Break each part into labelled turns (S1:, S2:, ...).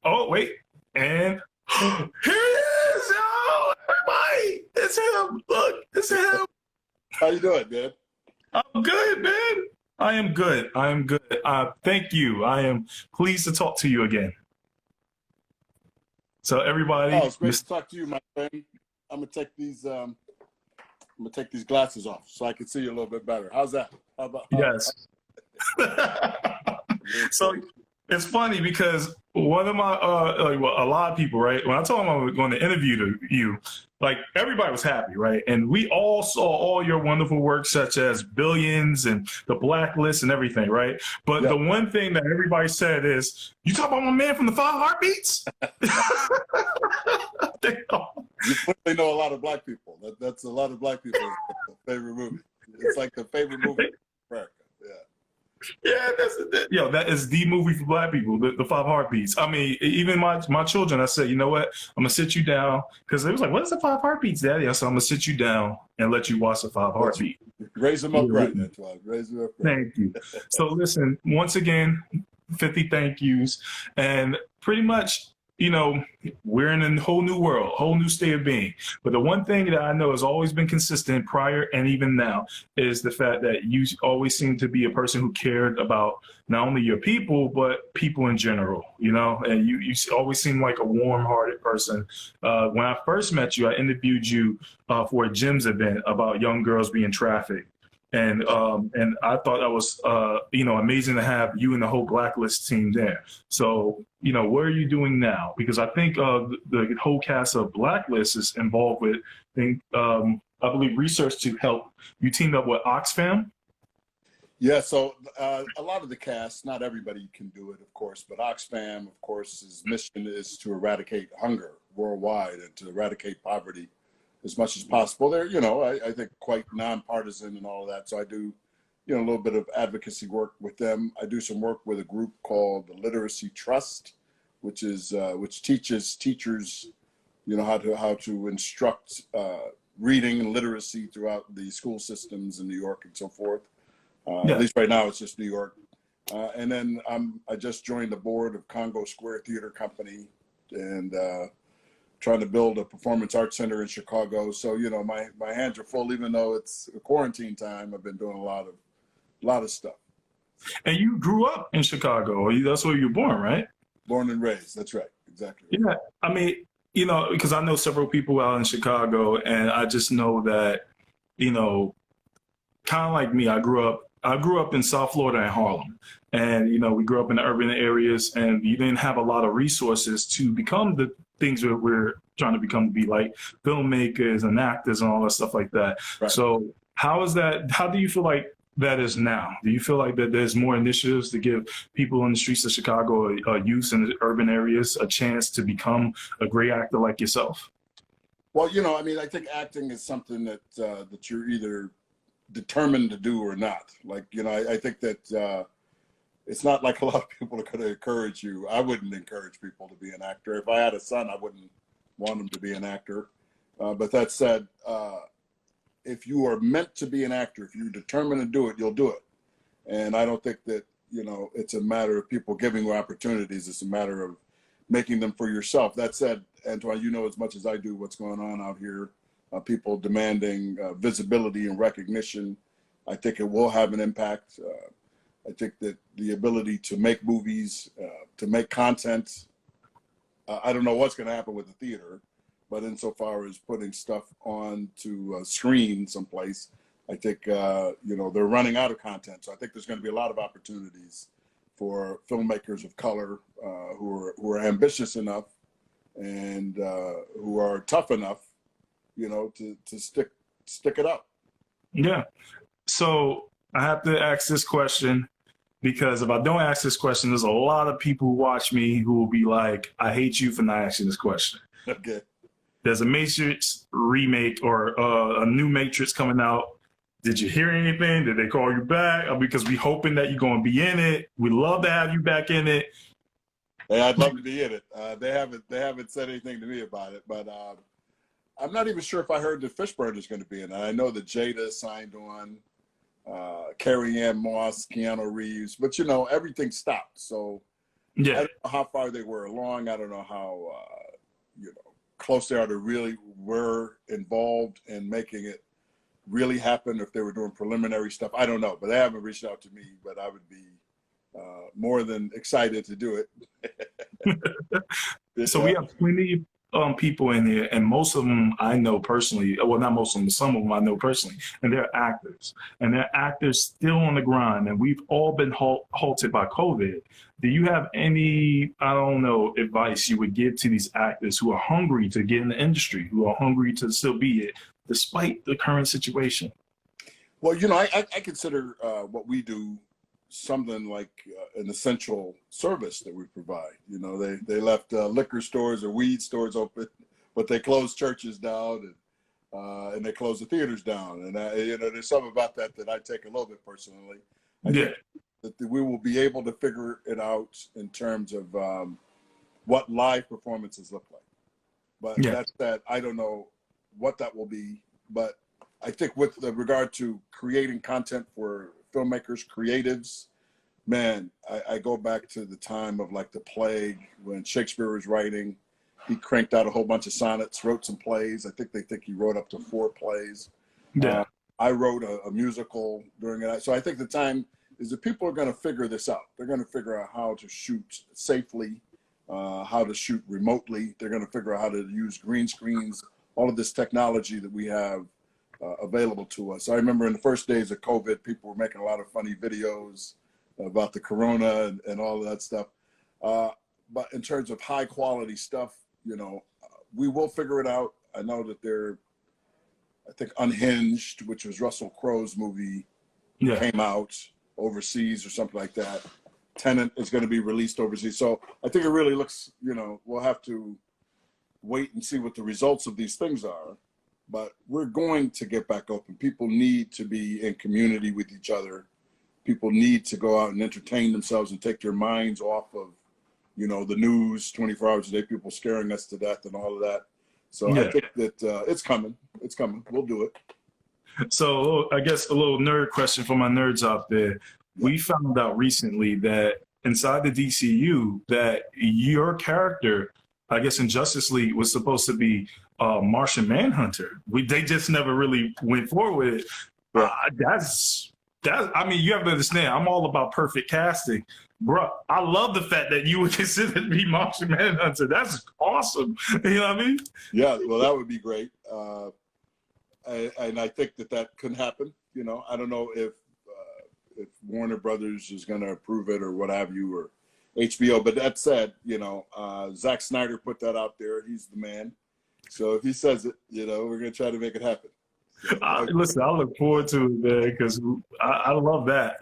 S1: Oh, wait. And here he is, yo! Everybody! It's him! Look, it's him!
S2: How you doing, man?
S1: I'm good, man. I am good. I am good. Thank you. I am pleased to talk to you again. So
S2: Oh,
S1: everybody,
S2: it's great to talk to you, my friend. I'm gonna take these glasses off so I can see you a little bit better. How's that? How about
S1: yes. So it's funny because one of my well, a lot of people, right? When I told them I was going to interview you, like everybody was happy, right? And we all saw all your wonderful work, such as Billions and The Blacklist and everything, right? But
S2: yeah.
S1: the one thing that everybody said is, "You talk about my man from the Five Heartbeats."
S2: You clearly know a lot of black people. That's a lot of black people's favorite movie. It's like the favorite movie in America. Yeah.
S1: Yeah, that is the movie for black people, the Five Heartbeats. I mean, even my children, I said, you know what? I'm gonna sit you down because they was like, "What is the Five Heartbeats, Daddy?" I said, "I'm gonna sit you down and let you watch the Five Heartbeat."
S2: Raise them up right, Antwand. Raise them up right.
S1: Thank you. So listen, once again, 50 thank yous, and pretty much, we're in a whole new world, whole new state of being. But the one thing that I know has always been consistent prior and even now is the fact that you always seem to be a person who cared about not only your people, but people in general, and you always seem like a warm-hearted person. When I first met you, I interviewed you for a GYMS event about young girls being trafficked. And I thought that was amazing to have you and the whole Blacklist team there. So what are you doing now? Because I think the whole cast of Blacklist is involved with I believe research to help. You teamed up with Oxfam.
S2: Yeah, so a lot of the cast, not everybody can do it, of course, but Oxfam, of course, his mission is to eradicate hunger worldwide and to eradicate poverty as much as possible. They're, I think quite nonpartisan and all of that. So I do, a little bit of advocacy work with them. I do some work with a group called the Literacy Trust, which teaches teachers, how to instruct reading and literacy throughout the school systems in New York and so forth. At least right now, it's just New York. And then I just joined the board of Congo Square Theater Company and trying to build a performance arts center in Chicago. So, my hands are full, even though it's a quarantine time. I've been doing a lot of stuff.
S1: And you grew up in Chicago. That's where you were born, right?
S2: Born and raised. That's right. Exactly.
S1: Yeah. I mean, because I know several people out in Chicago, and I just know that, kind of like me, I grew up in South Florida and Harlem. And, we grew up in the urban areas, and you didn't have a lot of resources to become the things that we're trying to become, to be like filmmakers and actors and all that stuff like that.
S2: Right.
S1: So how do you feel like that is now? Do you feel like that there's more initiatives to give people in the streets of Chicago, youth in the urban areas, a chance to become a great actor like yourself?
S2: Well, I think acting is something that you're either determined to do or not. Like, I think that it's not like a lot of people are going to encourage you. I wouldn't encourage people to be an actor. If I had a son, I wouldn't want him to be an actor. But that said, if you are meant to be an actor, if you're determined to do it, you'll do it. And I don't think that, it's a matter of people giving you opportunities. It's a matter of making them for yourself. That said, Antwand, you know as much as I do what's going on out here. People demanding visibility and recognition. I think it will have an impact. I think that the ability to make movies, to make content, I don't know what's going to happen with the theater, but insofar as putting stuff onto a screen someplace, I think, they're running out of content. So I think there's going to be a lot of opportunities for filmmakers of color who are ambitious enough and who are tough enough, to stick it up.
S1: Yeah. So I have to ask this question, because if I don't ask this question, there's a lot of people who watch me who will be like, I hate you for not asking this question.
S2: Okay.
S1: There's a Matrix remake or a new Matrix coming out. Did you hear anything? Did they call you back? Because we hoping that you're going to be in it. We'd love to have you back in it.
S2: Hey, I'd love to be in it. They haven't said anything to me about it, but I'm not even sure if I heard that Fishburne is going to be in it. I know that Jada signed on, Carrie Ann Moss, Keanu Reeves, but everything stopped. So
S1: Yeah.
S2: I don't know how far they were along. I don't know how close they are to really were involved in making it really happen. If they were doing preliminary stuff, I don't know. But they haven't reached out to me. But I would be more than excited to do it.
S1: So we have plenty of people in here, and most of them I know personally. Well, not most of them, some of them I know personally, and they're actors, and they're actors still on the grind. And we've all been halted by COVID. Do you have any, I don't know, advice you would give to these actors who are hungry to get in the industry, who are hungry to still be it, despite the current situation?
S2: Well, I consider what we do something like an essential service that we provide. They left liquor stores or weed stores open, but they closed churches down and they closed the theaters down. And there's something about that I take a little bit personally. I think that we will be able to figure it out in terms of what live performances look like. But that's that. I don't know what that will be, but I think with regard to creating content for filmmakers, creatives, man, I go back to the time of like the plague when Shakespeare was writing. He cranked out a whole bunch of sonnets, wrote some plays. I think he wrote up to 4 plays.
S1: Yeah.
S2: I wrote a musical during it. So I think the time is that people are going to figure this out. They're going to figure out how to shoot safely, how to shoot remotely. They're going to figure out how to use green screens, all of this technology that we have available to us. I remember in the first days of COVID, people were making a lot of funny videos about the corona and all of that stuff. But in terms of high quality stuff, we will figure it out. I know that I think Unhinged, which was Russell Crowe's movie, came out overseas or something like that. Tenet is going to be released overseas. So I think it really looks, we'll have to wait and see what the results of these things are. But we're going to get back open. People need to be in community with each other. People need to go out and entertain themselves and take their minds off of, the news 24 hours a day, people scaring us to death and all of that. So I think that it's coming. It's coming. We'll do it.
S1: So I guess a little nerd question for my nerds out there. We found out recently that inside the DCU that your character, I guess in Justice League, was supposed to be Martian Manhunter. They just never really went forward with it. I mean, you have to understand, I'm all about perfect casting. Bro, I love the fact that you would consider to be Martian Manhunter. That's awesome. You know what I mean?
S2: Yeah, well, that would be great. And I think that could happen. I don't know if Warner Brothers is going to approve it or what have you, or HBO. But that said, Zack Snyder put that out there. He's the man. So if he says it, we're going to try to make it happen.
S1: Listen, I look forward to it, man, because I love that.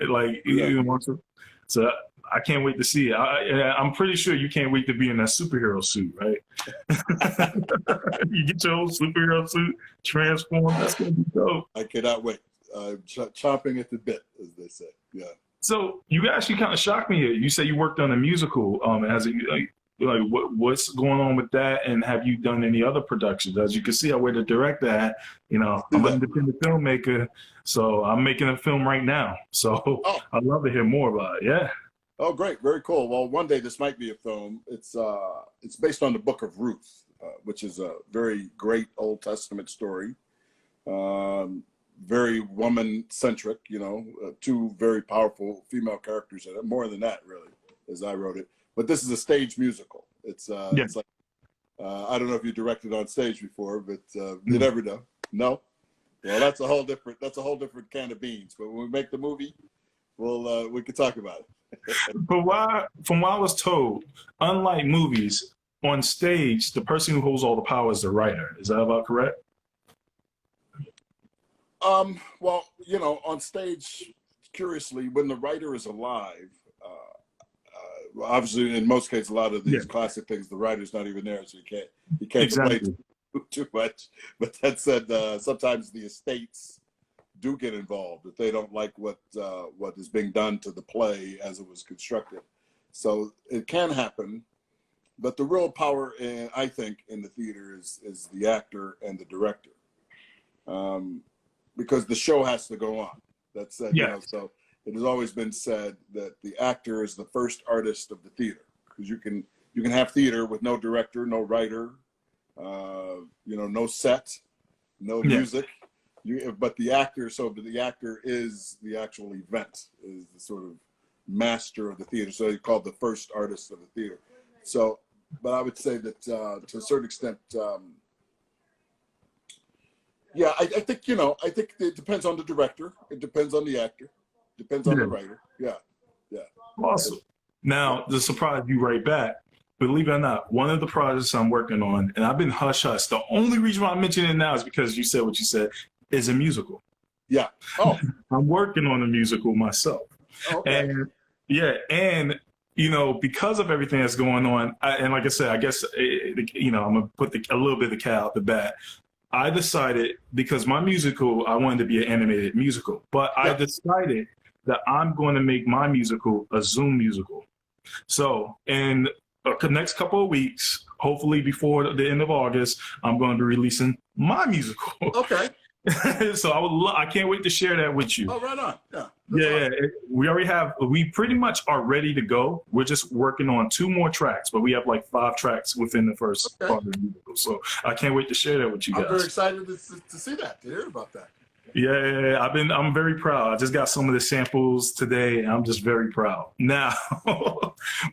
S1: So I can't wait to see it. I'm pretty sure you can't wait to be in that superhero suit, right? You get your own superhero suit, transform. That's gonna be dope.
S2: I cannot wait. Chomping at the bit, as they say. Yeah.
S1: So you actually kind of shocked me here. You said you worked on a musical. What's going on with that? And have you done any other productions? As you can see, I wear the director hat. I'm an independent filmmaker, so I'm making a film right now. So I'd love to hear more about it. Yeah.
S2: Oh, great. Very cool. Well, one day this might be a film. It's based on the Book of Ruth, which is a very great Old Testament story. Very woman-centric, 2 very powerful female characters in it. More than that, really, as I wrote it. But this is a stage musical. It's like, I don't know if you directed on stage before, but you never know. No? Well, that's a whole different can of beans. But when we make the movie, we can talk about it.
S1: But from what I was told, unlike movies, on stage, the person who holds all the power is the writer. Is that about correct?
S2: Well, on stage, curiously, when the writer is alive, obviously, in most cases, a lot of these classic things, the writer's not even there, so you can't
S1: Exactly.
S2: play too much. But that said, sometimes the estates do get involved if they don't like what is being done to the play as it was constructed. So it can happen, but the real power, I think, in the theater is the actor and the director, because the show has to go on. That's so. It has always been said that the actor is the first artist of the theater. because you can have theater with no director, no writer, no set, no music. But the actor is the actual event, is the sort of master of the theater. So he's called the first artist of the theater. So, but I would say that to a certain extent, I think it depends on the director. It depends on the actor. Depends on the writer. Yeah.
S1: Awesome. Now, to surprise you right back, believe it or not, one of the projects I'm working on, and I've been hush-hush. The only reason why I'm mentioning it now is because you said what you said, is a musical.
S2: Yeah. Oh.
S1: I'm working on a musical myself.
S2: Okay.
S1: And because of everything that's going on, and like I said, I guess, I'm going to put a little bit of the cat out the bag. I decided, because my musical, I wanted to be an animated musical, but I decided that I'm going to make my musical a Zoom musical. So in the next couple of weeks, hopefully before the end of August, I'm going to be releasing my musical.
S2: Okay.
S1: So I can't wait to share that with you.
S2: Oh, right on.
S1: Yeah. We pretty much are ready to go. We're just working on 2 more tracks, but we have like 5 tracks within the first part of the musical. So I can't wait to share that with you guys.
S2: I'm very excited to see that, to hear about that.
S1: Yeah. I'm very proud. I just got some of the samples today, and I'm just very proud. Now,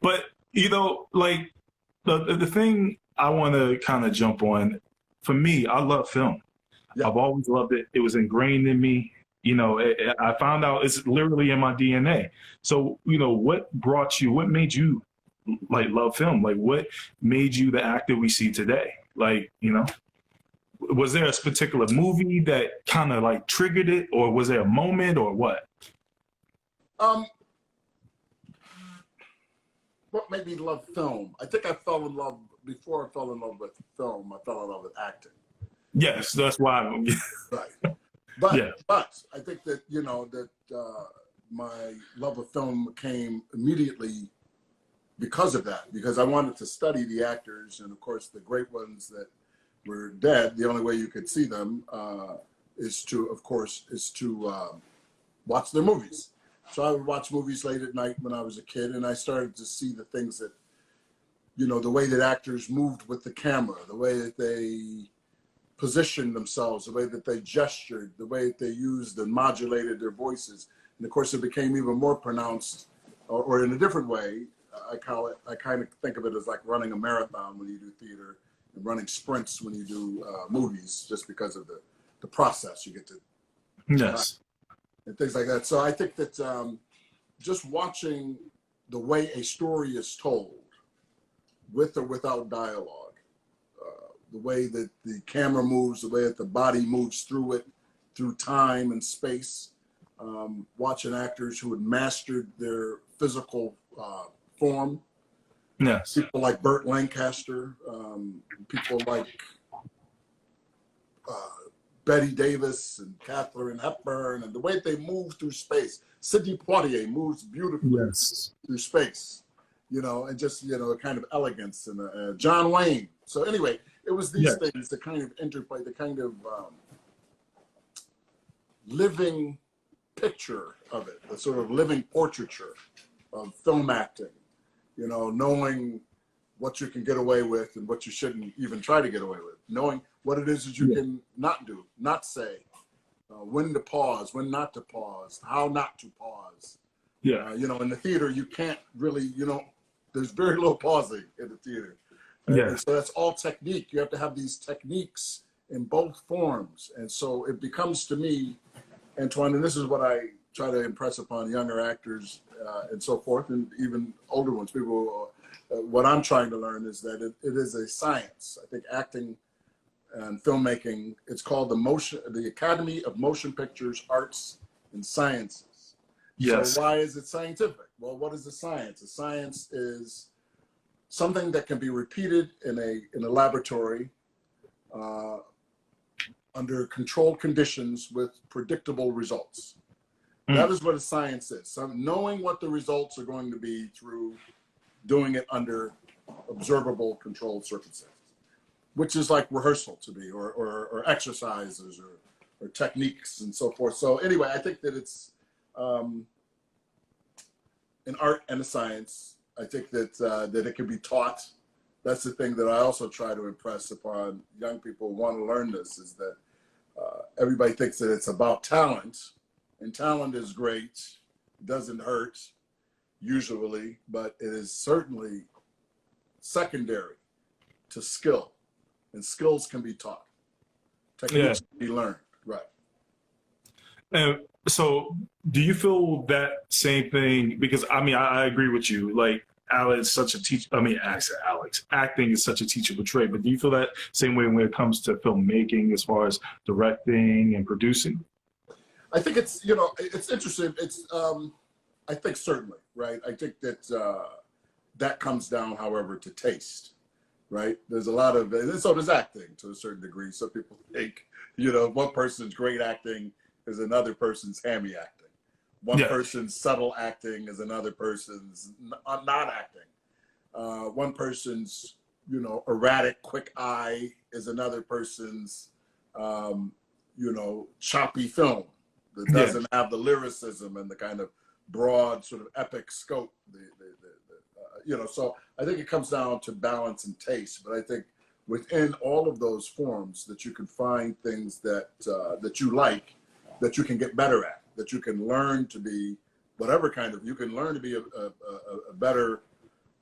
S1: but like the thing I want to kind of jump on, for me, I love film. Yeah. I've always loved it. It was ingrained in me. I found out it's literally in my DNA. So, what made you like love film? Like, what made you the actor we see today? Like, was there a particular movie that kind of like triggered it, or was there a moment, or what?
S2: What made me love film? I think I fell in love, before I fell in love with film, I fell in love with acting.
S1: Yes, that's why.
S2: Right. But I think that, my love of film came immediately because of that, because I wanted to study the actors, and of course the great ones that were dead. The only way you could see them is to watch their movies. So I would watch movies late at night when I was a kid, and I started to see the things that, the way that actors moved with the camera, the way that they positioned themselves, the way that they gestured, the way that they used and modulated their voices. And of course, it became even more pronounced, or in a different way. I kind of think of it as like running a marathon when you do theater, and running sprints when you do movies, just because of the process you get to.
S1: Yes.
S2: And things like that. So I think that just watching the way a story is told, with or without dialogue, the way that the camera moves, the way that the body moves through it, through time and space, watching actors who had mastered their physical form.
S1: Yes.
S2: People like Burt Lancaster, people like Betty Davis and Katharine Hepburn, and the way they move through space. Sidney Poitier moves beautifully through space, and just, a kind of elegance, and John Wayne. So anyway, it was these things, the kind of interplay, the kind of living picture of it, the sort of living portraiture of film acting, knowing what you can get away with and what you shouldn't even try to get away with, knowing what it is that you can not do, not say, when to pause, when not to pause, how not to pause.
S1: Yeah.
S2: In the theater, you can't really, there's very little pausing in the theater.
S1: Yeah.
S2: And so that's all technique. You have to have these techniques in both forms. And so it becomes, to me, Antwand, and this is what I try to impress upon younger actors and so forth, and even older ones, people, what I'm trying to learn is that it is a science. I think acting and filmmaking, it's called the Academy of Motion Pictures, Arts and Sciences.
S1: Yes.
S2: So why is it scientific? Well, what is a science? A science is something that can be repeated in a laboratory under controlled conditions with predictable results. That is what a science is. So knowing what the results are going to be through doing it under observable controlled circumstances, which is like rehearsal to me, or exercises, or techniques and so forth. So anyway, I think that it's an art and a science. I think that that it can be taught. That's the thing that I also try to impress upon young people who want to learn this, is that everybody thinks that it's about talent, and talent is great, doesn't hurt usually, but it is certainly secondary to skill, and skills can be taught. Techniques can be learned, right?
S1: And so, do you feel that same thing? Because I mean, I agree with you. Like, Alex is such a teacher. I mean, Alex, acting is such a teachable trait. But do you feel that same way when it comes to filmmaking, as far as directing and producing?
S2: I think it's, you know, it's interesting. It's I think certainly, right? I think that that comes down, however, to taste, right? There's a lot of, and so does acting to a certain degree. Some people think, you know, one person's great acting is another person's hammy acting. One person's subtle acting is another person's not acting. One person's, you know, erratic, quick eye is another person's, you know, choppy film that doesn't have the lyricism and the kind of broad sort of epic scope. You know, so I think it comes down to balance and taste. But I think within all of those forms that you can find things that that you like, that you can get better at, that you can learn to be whatever kind of, you can learn to be a better,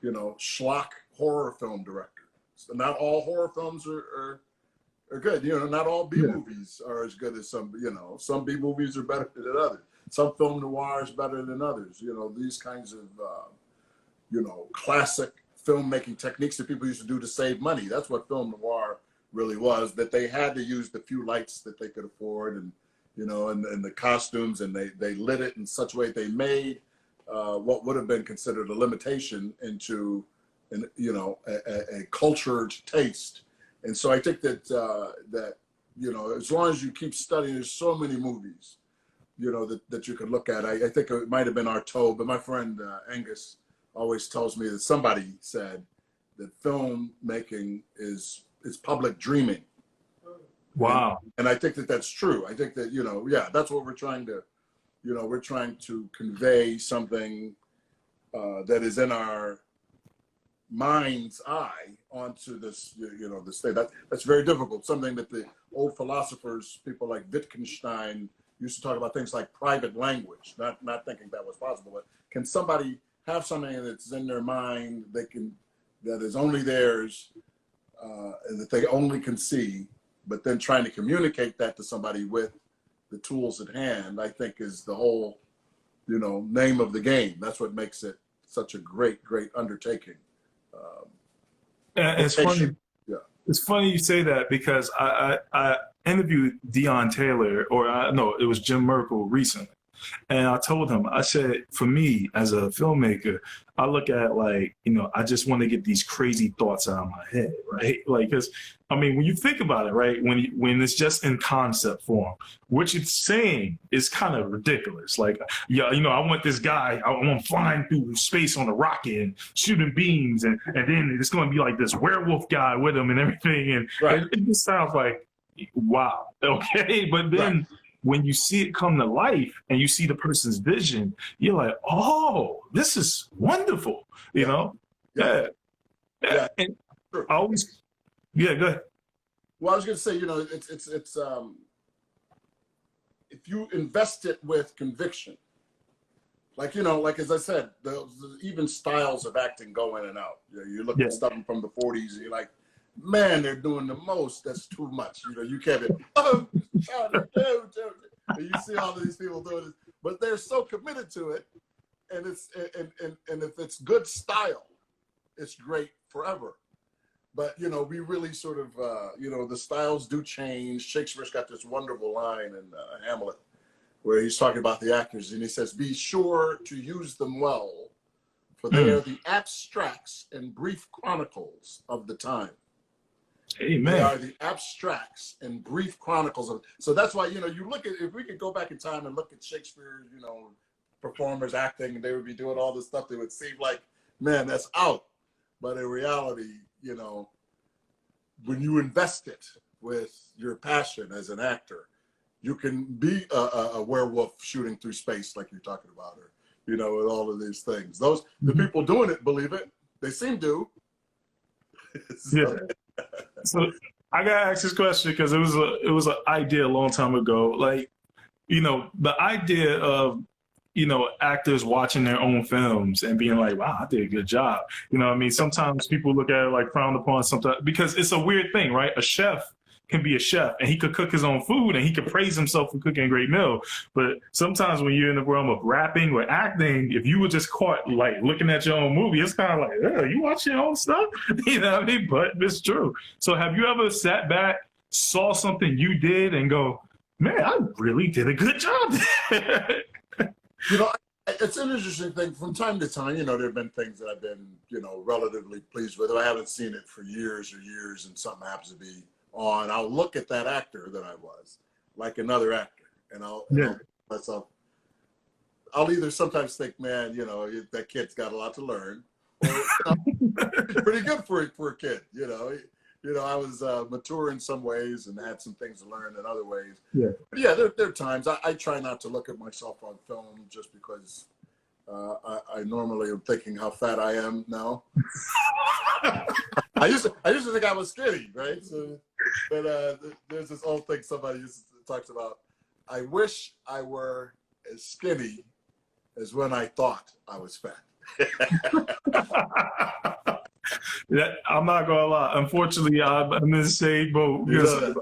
S2: you know, schlock horror film director. So not all horror films are good. You know, not all B movies are as good as some, you know, some B movies are better than others. Some film noir is better than others. You know, these kinds of, you know, classic filmmaking techniques that people used to do to save money. That's what film noir really was, that they had to use the few lights that they could afford, and, you know, and the costumes, and they lit it in such a way they made what would have been considered a limitation into, you know, a cultured taste. And so I think that, that, you know, as long as you keep studying, there's so many movies, you know, that you could look at. I think it might have been Artaud, but my friend Angus always tells me that somebody said that filmmaking is public dreaming.
S1: Wow.
S2: And I think that that's true. I think that, you know, yeah, that's what we're trying to, you know, we're trying to convey something that is in our mind's eye onto this, you know, this thing. That's very difficult. Something that the old philosophers, people like Wittgenstein, used to talk about, things like private language, not thinking that was possible, but can somebody have something that's in their mind that is only theirs, and that they only can see, but then trying to communicate that to somebody with the tools at hand, I think is the whole, you know, name of the game. That's what makes it such a great, great undertaking.
S1: And it's funny.
S2: Yeah.
S1: It's funny you say that, because I interviewed Dion Taylor, or no, it was Jim Merkel recently. And I told him, I said, for me as a filmmaker, I look at, like, you know, I just want to get these crazy thoughts out of my head, right? Like, because, I mean, when you think about it, right, when it's just in concept form, what you're saying is kind of ridiculous. Like, yeah, you know, I want this guy, I want him flying through space on a rocket and shooting beams, and then it's going to be like this werewolf guy with him and everything. And it just sounds like, wow, okay. But then when you see it come to life and you see the person's vision, you're like, oh, this is wonderful, you know? Yeah. And I always, go ahead.
S2: Well, I was going to say, you know, it's if you invest it with conviction, like, you know, like, as I said, the even styles of acting go in and out. You know, you look at stuff from the 40s and you're like, man, they're doing the most. That's too much. You know, you can't be, oh, and you see all of these people doing this, but they're so committed to it, and it's and if it's good style, it's great forever. But, you know, we really sort of, you know, the styles do change. Shakespeare's got this wonderful line in Hamlet where he's talking about the actors, and he says, be sure to use them well, for they are the abstracts and brief chronicles of the time. Amen. They are the abstracts and brief chronicles of. So that's why, you know, you look at, if we could go back in time and look at Shakespeare, you know, performers acting, and they would be doing all this stuff, they would seem like, man, that's out. But in reality, you know, when you invest it with your passion as an actor, you can be a werewolf shooting through space like you're talking about, or with all of these things. The people doing it believe it. They seem to. So.
S1: Yeah. So I gotta ask this question because it was an idea a long time ago. Like, the idea of actors watching their own films and being like, wow, I did a good job. You know what I mean? Sometimes people look at it like frowned upon sometimes because it's a weird thing, right? A chef can be a chef and he could cook his own food and he could praise himself for cooking a great meal. But sometimes when you're in the realm of rapping or acting, if you were just caught like looking at your own movie, it's kind of like, you watch your own stuff? You know what I mean? But it's true. So have you ever sat back, saw something you did and go, man, I really did a good job?
S2: It's an interesting thing. From time to time, there have been things that I've been, relatively pleased with. If I haven't seen it for years and something happens to be on, I'll look at that actor that I was, like another actor, and I'll myself. I'll either sometimes think, man, that kid's got a lot to learn, or pretty good for a kid, I was mature in some ways and had some things to learn in other ways.
S1: Yeah.
S2: But yeah, there are times I try not to look at myself on film just because I normally am thinking how fat I am now. I used to think I was skinny, right? So, but there's this old thing somebody talks about. I wish I were as skinny as when I thought I was fat.
S1: I'm not gonna lie. Unfortunately, I'm in the same boat because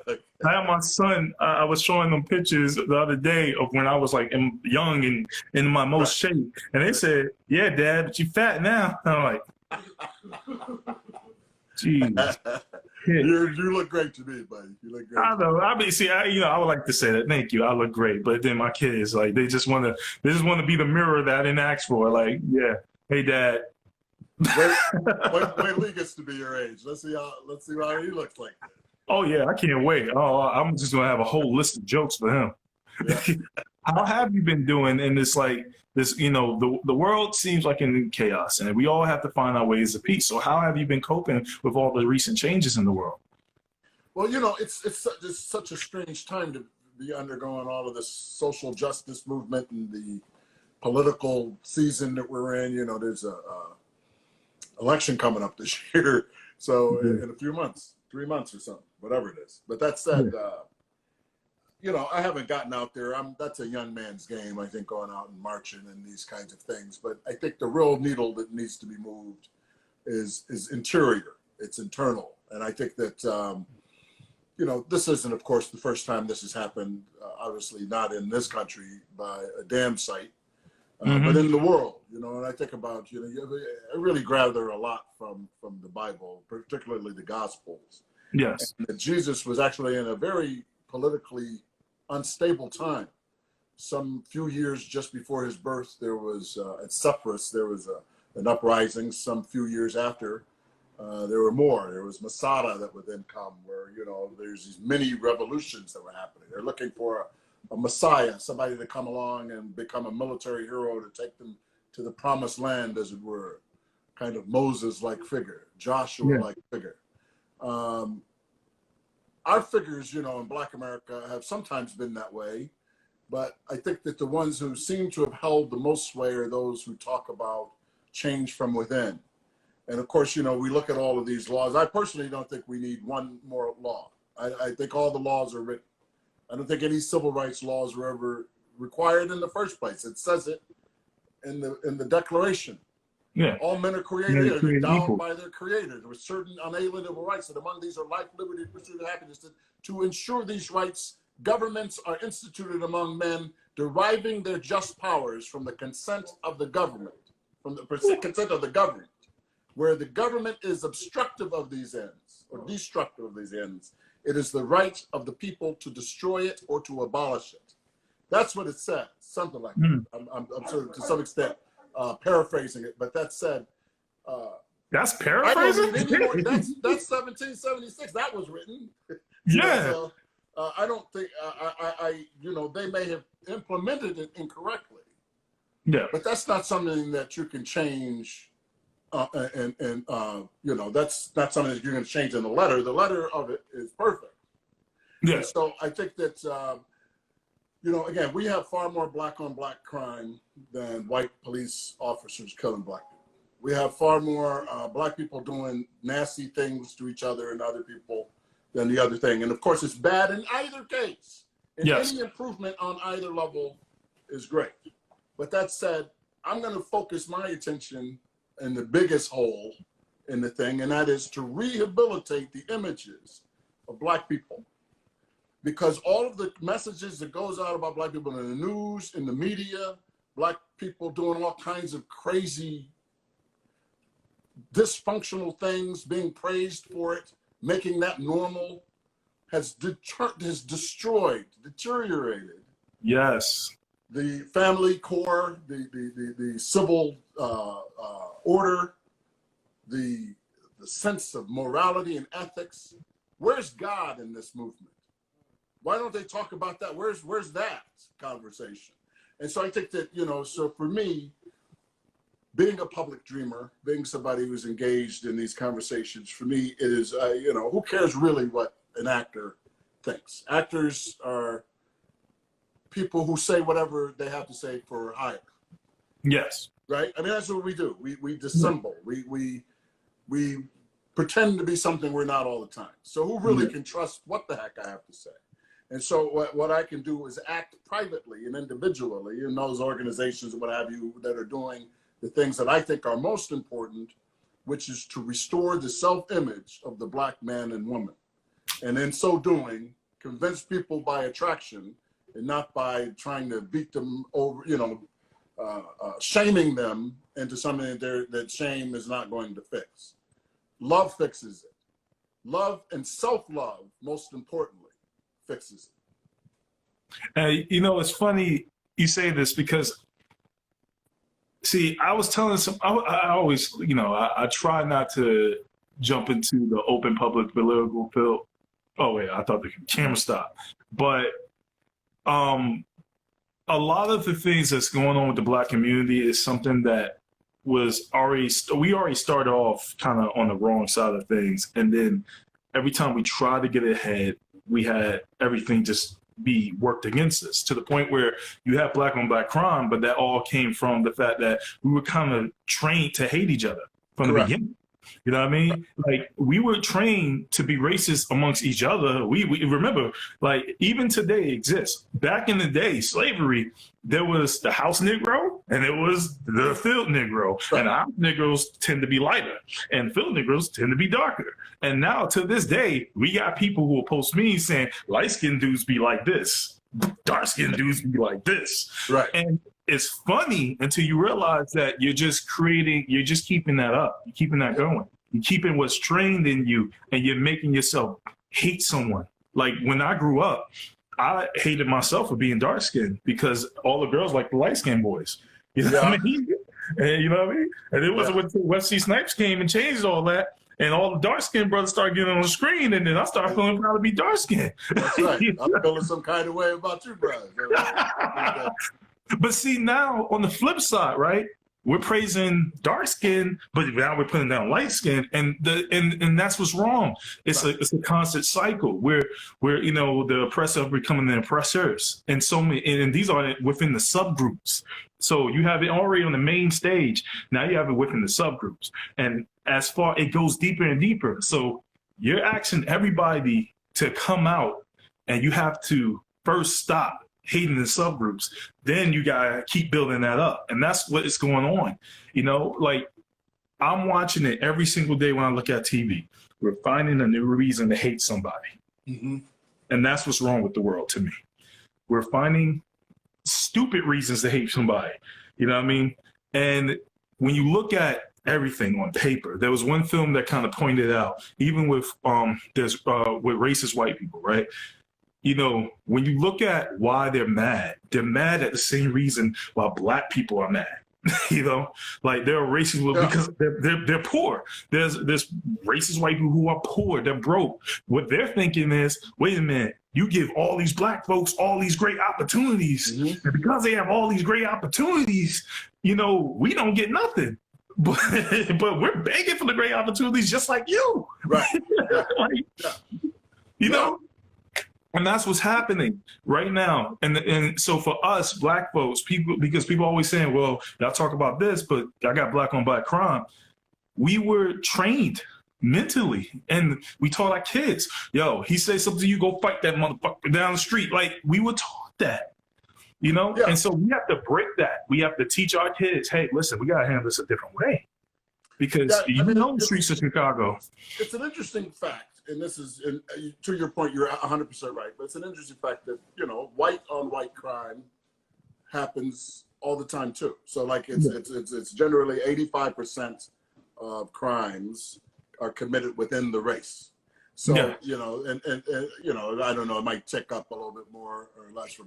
S1: I have my son. I was showing them pictures the other day of when I was like young and in my most shape, and they said, "Yeah, Dad, but you fat now." And I'm like, "Geez."
S2: You look great to me, buddy. You look great.
S1: I know. I mean, see, I would like to say that. Thank you. I look great, but then my kids, like, they just want to be the mirror that I didn't ask for. Like, yeah, hey, Dad.
S2: Wait till he gets to be your age. Let's see how he looks like.
S1: Oh yeah, I can't wait. Oh, I'm just gonna have a whole list of jokes for him. Yeah. How have you been doing in this the world seems like in chaos and we all have to find our ways of peace. So how have you been coping with all the recent changes in the world?
S2: Well, it's such a strange time to be undergoing all of this social justice movement and the political season that we're in. There's a election coming up this year. So in a few months, 3 months or something, whatever it is. But that said, I haven't gotten out there. That's a young man's game, I think, going out and marching and these kinds of things. But I think the real needle that needs to be moved is interior. It's internal. And I think that, this isn't, of course, the first time this has happened, obviously not in this country by a damn sight. But in the world, and I think about, I really gather a lot from the Bible, particularly the Gospels.
S1: Yes.
S2: And that Jesus was actually in a very politically unstable time. Some few years just before his birth, there was, at Cyprus, there was an uprising. Some few years after, there were more. There was Masada that would then come where, there's these mini revolutions that were happening. They're looking for a Messiah, somebody to come along and become a military hero to take them to the promised land, as it were, kind of Moses-like figure, Joshua-like figure. Our figures, in Black America have sometimes been that way, but I think that the ones who seem to have held the most sway are those who talk about change from within. And of course, we look at all of these laws. I personally don't think we need one more law. I think all the laws are written. I don't think any civil rights laws were ever required in the first place. It says it in the Declaration. Yeah. All men are created and endowed by their Creator. There were certain unalienable rights, and among these are life, liberty, pursuit of happiness. To ensure these rights, governments are instituted among men, deriving their just powers from the consent of the government, consent of the governed. Where the government is obstructive of these ends or destructive of these ends, it is the right of the people to destroy it or to abolish it. That's what it says, something like that. I'm sort of, to some extent, paraphrasing it, but that said,
S1: that's paraphrasing.
S2: That's 1776. That was written.
S1: Yeah.
S2: So, I don't think they may have implemented it incorrectly.
S1: Yeah.
S2: But that's not something that you can change. That's not something that you're going to change in the letter. The letter of it is perfect.
S1: Yeah.
S2: And so I think that, you know, again, we have far more black on black crime than white police officers killing black people. We have far more black people doing nasty things to each other and other people than the other thing. And of course, it's bad in either case. And
S1: Yes.
S2: any improvement on either level is great. But that said, I'm going to focus my attention in the biggest hole in the thing, and that is to rehabilitate the images of black people. Because all of the messages that goes out about black people in the news, in the media, black people doing all kinds of crazy, dysfunctional things, being praised for it, making that normal, has destroyed, deteriorated.
S1: Yes.
S2: The family core, the civil order, the sense of morality and ethics. Where's God in this movement? Why don't they talk about that? Where's that conversation? And so I think that, you know, so for me, being a public dreamer, being somebody who's engaged in these conversations, for me, it is, you know, who cares really what an actor thinks? Actors are people who say whatever they have to say for hire.
S1: Yes.
S2: Right? I mean, that's what we do. We dissemble. We pretend to be something we're not all the time. So who really can trust what the heck I have to say? And so what I can do is act privately and individually in those organizations and what have you that are doing the things that I think are most important, which is to restore the self-image of the black man and woman. And in so doing, convince people by attraction and not by trying to beat them over, you know, shaming them into something that shame is not going to fix. Love fixes it. Love and self-love, most importantly, fixes it.
S1: You know, it's funny you say this because, see, I was telling I always, you know, I try not to jump into the open public political field. Oh, wait, I thought the camera stopped. But a lot of the things that's going on with the black community is something that was we already started off kind of on the wrong side of things. And then every time we tried to get ahead, we had everything just be worked against us to the point where you have black on black crime, but that all came from the fact that we were kind of trained to hate each other from the beginning. You know what I mean? Like, we were trained to be racist amongst each other. We remember, like, even today exists. Back in the day, slavery, there was the house Negro and it was the field Negro. And the house Negroes tend to be lighter and field Negroes tend to be darker. And now to this day, we got people who will post memes saying light-skinned dudes be like this, dark-skinned dudes be like this.
S2: Right.
S1: And it's funny until you realize that you're just keeping that up. You're keeping that going. You're keeping what's trained in you, and you're making yourself hate someone. Like, when I grew up, I hated myself for being dark skinned because all the girls like the light skinned boys. You know what I mean? And you know what I mean? And it wasn't until Wesley Snipes came and changed all that, and all the dark skinned brothers started getting on the screen, and then I started feeling proud to be dark skinned.
S2: That's right. I'm feeling some kind of way about you, brother.
S1: But see, now on the flip side, right? We're praising dark skin, but now we're putting down light skin, and that's what's wrong. It's a constant cycle where you know, the oppressor are becoming the oppressors, and so many, and these are within the subgroups. So you have it already on the main stage. Now you have it within the subgroups, and as far it goes deeper and deeper. So you're asking everybody to come out, and you have to first stop hating the subgroups, then you gotta keep building that up. And that's what is going on. You know, like, I'm watching it every single day when I look at TV. We're finding a new reason to hate somebody. Mm-hmm. And that's what's wrong with the world to me. We're finding stupid reasons to hate somebody. You know what I mean? And when you look at everything on paper, there was one film that kind of pointed out, even with with racist white people, right? You know, when you look at why they're mad at the same reason why black people are mad. You know, like, they're racist because they're poor. There's racist white people who are poor, they're broke. What they're thinking is, wait a minute, you give all these black folks all these great opportunities, and because they have all these great opportunities, you know, we don't get nothing. But we're begging for the great opportunities just like you. Right. Like, you know? And that's what's happening right now. And so for us black folks, because people always saying, well, y'all talk about this, but I got black on black crime. We were trained mentally, and we taught our kids, yo, he says something to you, go fight that motherfucker down the street. Like, we were taught that, you know?
S2: Yeah.
S1: And so we have to break that. We have to teach our kids, hey, listen, we got to handle this a different way. Because the streets of Chicago.
S2: It's an interesting fact, and this is, to your point, you're 100% right, but it's an interesting fact that, you know, white on white crime happens all the time too. So like it's generally 85% of crimes are committed within the race. So, you know, and you know, I don't know, it might tick up a little bit more or less for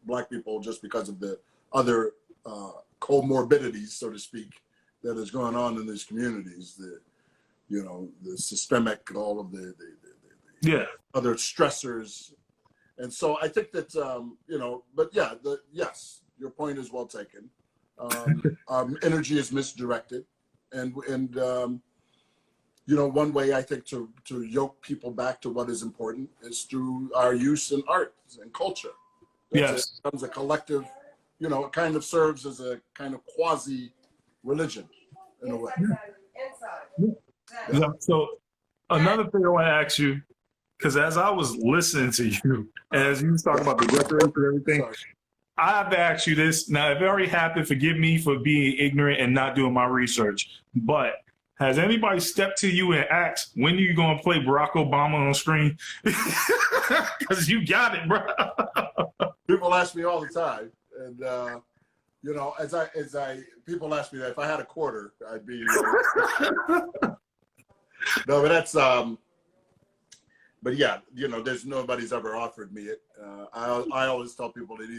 S2: black people just because of the other comorbidities, so to speak, that is going on in these communities, you know, the systemic, all of the other stressors. And so I think that, you know, but yeah, yes, your point is well taken. Energy is misdirected. And you know, one way I think to yoke people back to what is important is through our use in art and culture. It becomes a collective, you know, it kind of serves as a kind of quasi religion in a way.
S1: Yeah. So another thing I want to ask you, because as I was listening to you, as you was talking about the decoration and everything, I have to ask you this. Now, if it already happened, forgive me for being ignorant and not doing my research, but has anybody stepped to you and asked, when are you going to play Barack Obama on screen? Because you got it, bro.
S2: People ask me all the time. And, you know, people ask me that if I had a quarter, I'd be. No, but that's, but yeah, you know, nobody's ever offered me it. I always tell people that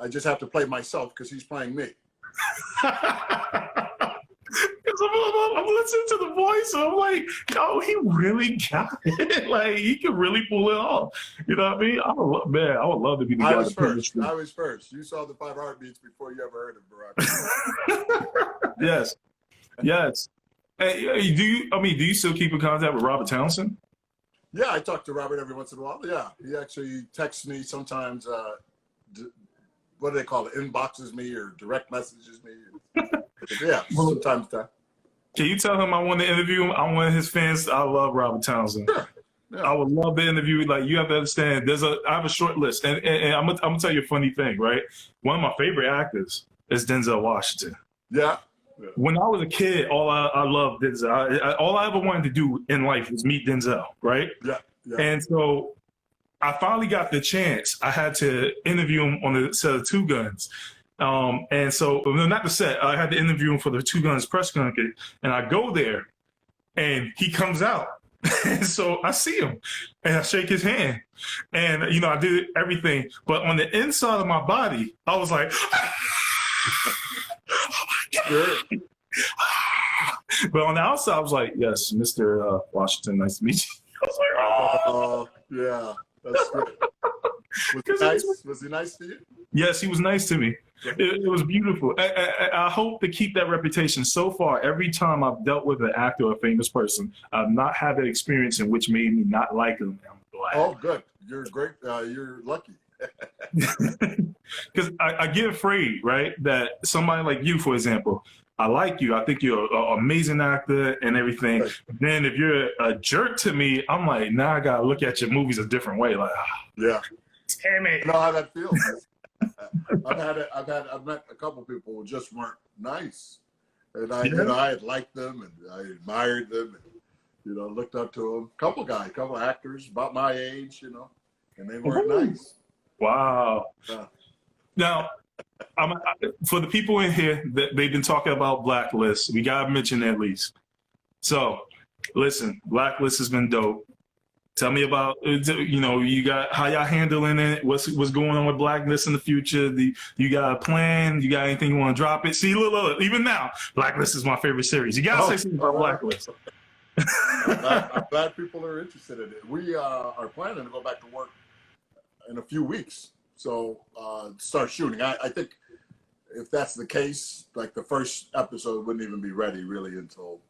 S2: I just have to play myself because he's playing me.
S1: I'm listening to the voice, and I'm like, yo, he really got it. Like, he can really pull it off. You know what I mean? I would love to be the guy.
S2: I was first. You saw the 5 heartbeats before you ever heard of Barack.
S1: Yes. Hey, do you still keep in contact with Robert Townsend?
S2: Yeah, I talk to Robert every once in a while. Yeah, he actually texts me sometimes. What do they call it? Inboxes me or direct messages me. Yeah, sometimes.
S1: Can you tell him I want to interview him? I'm one of his fans. I love Robert Townsend.
S2: Sure. Yeah.
S1: I would love to interview. Like, you have to understand. I have a short list, and I'm gonna tell you a funny thing, right? One of my favorite actors is Denzel Washington.
S2: Yeah.
S1: When I was a kid, I loved Denzel. All I ever wanted to do in life was meet Denzel, right?
S2: Yeah.
S1: And so I finally got the chance. I had to interview him on the set of Two Guns. And so, not the set, I had to interview him for the Two Guns press conference. And I go there, and he comes out. And so I see him, and I shake his hand. And, you know, I did everything. But on the inside of my body, I was like, oh my God. But on the outside, I was like, yes, Mr. Washington, nice to meet you. I was like, oh.
S2: Yeah, that's great. Was he nice to you?
S1: Yes, he was nice to me. It was beautiful. I hope to keep that reputation. So far, every time I've dealt with an actor or a famous person, I've not had that experience in which made me not like them. I'm glad.
S2: Oh, good. You're great. You're lucky.
S1: Because I get afraid, right, that somebody like you, for example, I like you. I think you're an amazing actor and everything. Right. Then if you're a jerk to me, I'm like, now I got to look at your movies a different way. Like,
S2: yeah.
S1: Damn it.
S2: I know how that feels. I've met a couple people who just weren't nice. And you know, I had liked them and I admired them and, you know, looked up to them. Couple actors about my age, you know, and they weren't nice.
S1: Wow. Now, for the people in here that they've been talking about Blacklist, we gotta mention at least. So, listen, Blacklist has been dope. Tell me about, you know, you got how y'all handling it. What's going on with Blacklist in the future? You got a plan? You got anything you want to drop it? See, look, even now, Blacklist is my favorite series. You gotta say something about Blacklist.
S2: I'm glad people are interested in it. We are planning to go back to work in a few weeks. So start shooting. I think if that's the case, like the first episode wouldn't even be ready really until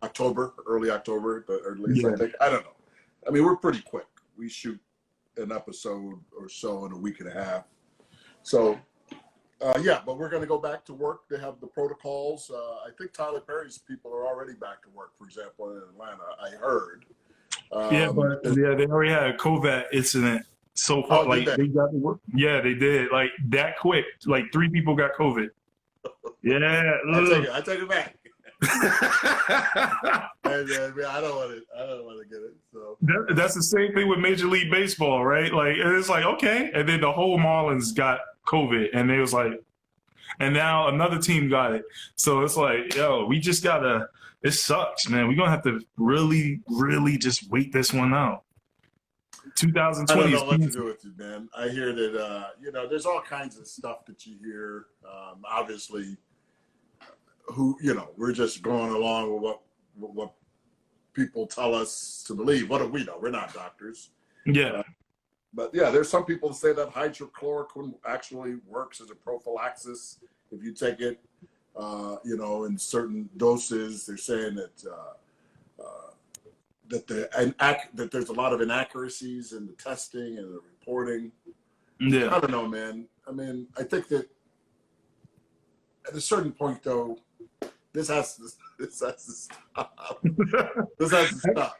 S2: October, early October, the earliest, I think. I don't I mean, we're pretty quick. We shoot an episode or so in a week and a half. So, yeah, but we're going to go back to work. They have the protocols. I think Tyler Perry's people are already back to work, for example, in Atlanta, I heard.
S1: Yeah, but yeah, they already had a COVID incident so far.
S2: Oh, did
S1: Like they got to work. Yeah, they did. Like that quick. Like 3 people got COVID. Yeah.
S2: I take it back. And, I don't want to get it. So
S1: That's the same thing with Major League Baseball, right? Like it's like okay, and then the whole Marlins got COVID, and they was like, and now another team got it. So it's like, yo, we just gotta. It sucks, man. We're gonna have to really, really just wait this one out. 2020.
S2: I don't know what to do with you, man. I hear that there's all kinds of stuff that you hear. Obviously, we're just going along with what people tell us to believe. What do we know? We're not doctors.
S1: Yeah.
S2: But yeah, there's some people that say that hydrochloroquine actually works as a prophylaxis if you take it, in certain doses. They're saying that there's a lot of inaccuracies in the testing and the reporting.
S1: Yeah.
S2: I don't know, man. I mean, I think that at a certain point, though, this has to stop. This has to stop.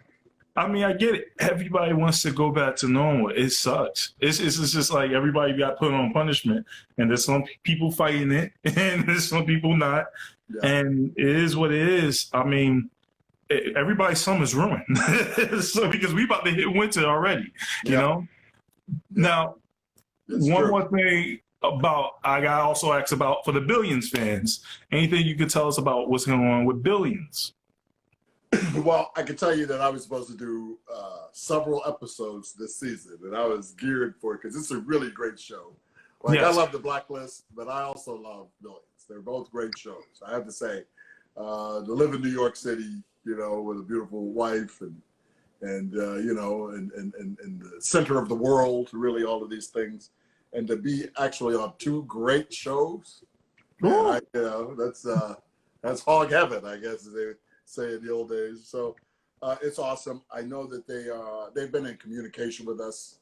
S1: I mean, I get it. Everybody wants to go back to normal. It sucks. It's just like everybody got put on punishment, and there's some people fighting it, and there's some people not. Yeah. And it is what it is. I mean, everybody's summer's ruined. So because we about to hit winter already, you know. Now, one more thing about I got also asked about for the Billions fans. Anything you could tell us about what's going on with Billions?
S2: Well, I can tell you that I was supposed to do several episodes this season, and I was geared for it because it's a really great show. Like, yes. I love The Blacklist, but I also love Billions. They're both great shows. I have to say, to live in New York City, with a beautiful wife and in the center of the world, really all of these things, and to be actually on 2 great shows, man, that's hog heaven, I guess, as they say in the old days. So it's awesome. I know that they've been in communication with us.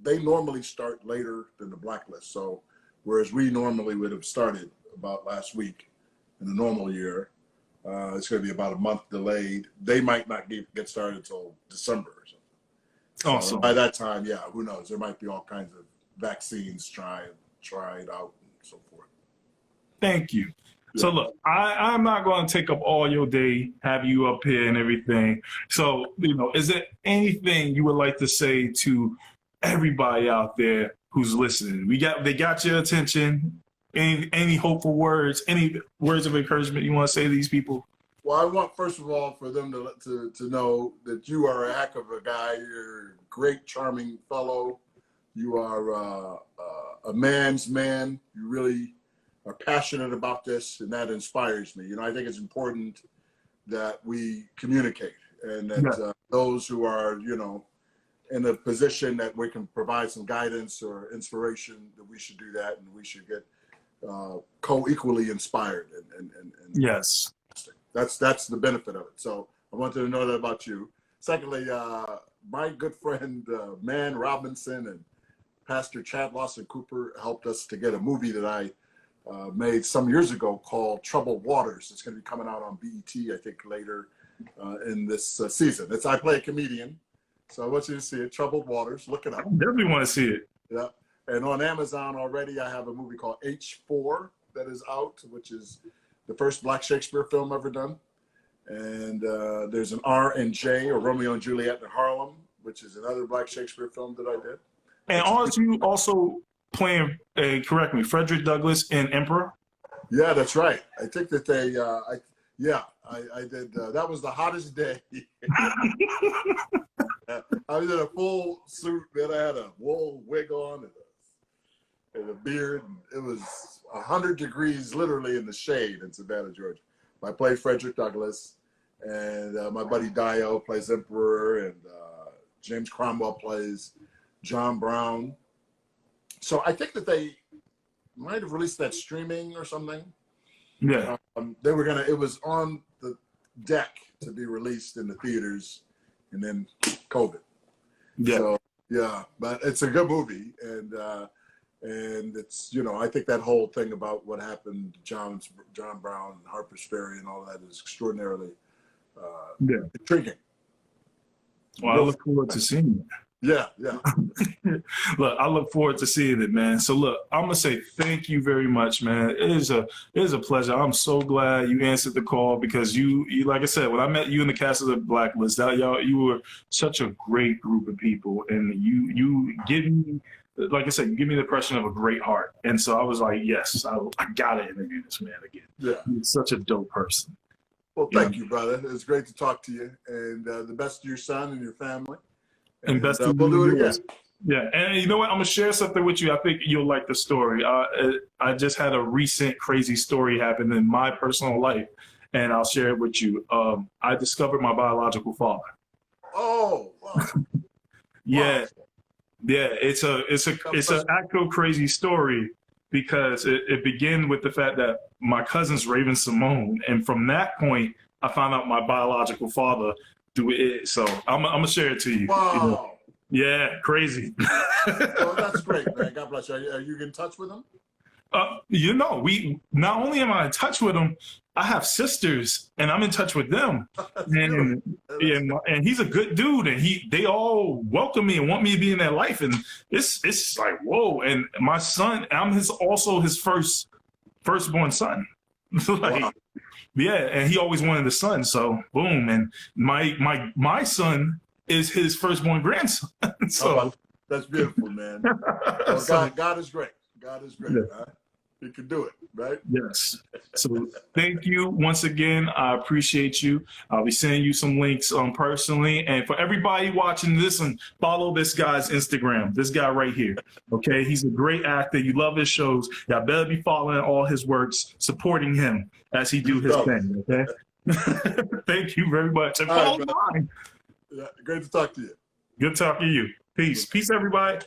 S2: They normally start later than The Blacklist. So whereas we normally would have started about last week in a normal year, it's going to be about a month delayed. They might not get started until December or something. Awesome. So by that time, yeah, who knows? There might be all kinds of vaccines tried out and so forth.
S1: Thank you. Yeah. So look, I'm not going to take up all your day, have you up here and everything. So, is there anything you would like to say to everybody out there who's listening? They got your attention. Any hopeful words, any words of encouragement you want to say to these people?
S2: Well, I want, first of all, for them to know that you are a heck of a guy. You're a great, charming fellow. You are a man's man. You really are passionate about this, and that inspires me. I think it's important that we communicate, and that those who are, in a position that we can provide some guidance or inspiration, that we should do that, and we should get co-equally inspired. And
S1: yes,
S2: that's the benefit of it. So I wanted to know that about you. Secondly, my good friend Man Robinson and Pastor Chad Lawson Cooper helped us to get a movie that I made some years ago called Troubled Waters. It's going to be coming out on BET, I think, later in this season. I play a comedian, so I want you to see it. Troubled Waters. Look it up.
S1: I definitely want to see it.
S2: Yeah. And on Amazon already, I have a movie called H4 that is out, which is the first Black Shakespeare film ever done. And there's an R&J, or Romeo and Juliet in Harlem, which is another Black Shakespeare film that I did.
S1: And aren't you also playing, correct me, Frederick Douglass in Emperor?
S2: Yeah, that's right. I think that I did. That was the hottest day. I was in a full suit, then I had a wool wig on and a beard. And it was 100 degrees literally in the shade in Savannah, Georgia. I played Frederick Douglass, and my buddy Dio plays Emperor, and James Cromwell plays John Brown. So I think that they might have released that streaming or something.
S1: Yeah.
S2: It was on the deck to be released in the theaters, and then COVID.
S1: Yeah.
S2: So yeah, but it's a good movie, and it's, you know, I think that whole thing about what happened to John Brown and Harper's Ferry and all that is extraordinarily intriguing.
S1: Well, I look forward to seeing it.
S2: Yeah.
S1: Look, I look forward to seeing it, man. So look, I'm gonna say thank you very much, man. It is a pleasure. I'm so glad you answered the call, because you like I said, when I met you in the cast of the Blacklist, you were such a great group of people, and you give me, like I said, you give me the impression of a great heart. And so I was like, yes, I gotta interview this man again.
S2: Yeah,
S1: he's such a dope person.
S2: Well, thank you, brother. It's great to talk to you, and the best to your son and your family.
S1: And best to
S2: we'll do it again.
S1: Yeah, and you know what? I'm gonna share something with you. I think you'll like the story. I just had a recent crazy story happen in my personal life, and I'll share it with you. I discovered my biological father.
S2: Oh, wow.
S1: Yeah,
S2: Wow.
S1: yeah. It's an actual crazy story, because it began with the fact that my cousin's Raven Simone, and from that point, I found out my biological father through it. So I'm gonna share it to you.
S2: Wow.
S1: You know? Yeah, crazy.
S2: Well, that's great, man. God bless you. Are you in touch with him?
S1: You know, we not only am I in touch with him, I have sisters, and I'm in touch with them. And he's a good dude, and they all welcome me and want me to be in their life, and it's like, whoa. And my son, I'm also his firstborn son. Like, wow. Yeah, and he always wanted a son, so boom. And my son is his firstborn grandson. So
S2: that's beautiful, man. Well, God is great. God is great.
S1: Yeah.
S2: Huh? He can do it, right?
S1: Yes. So thank you once again. I appreciate you. I'll be sending you some links personally. And for everybody watching this, and follow this guy's Instagram, this guy right here. Okay, he's a great actor. You love his shows. Y'all better be following all his works, supporting him as he do his thing. Okay. Thank you very much. And follow mine.
S2: Yeah, great to talk to you.
S1: Good talking to you. Peace. Peace, everybody.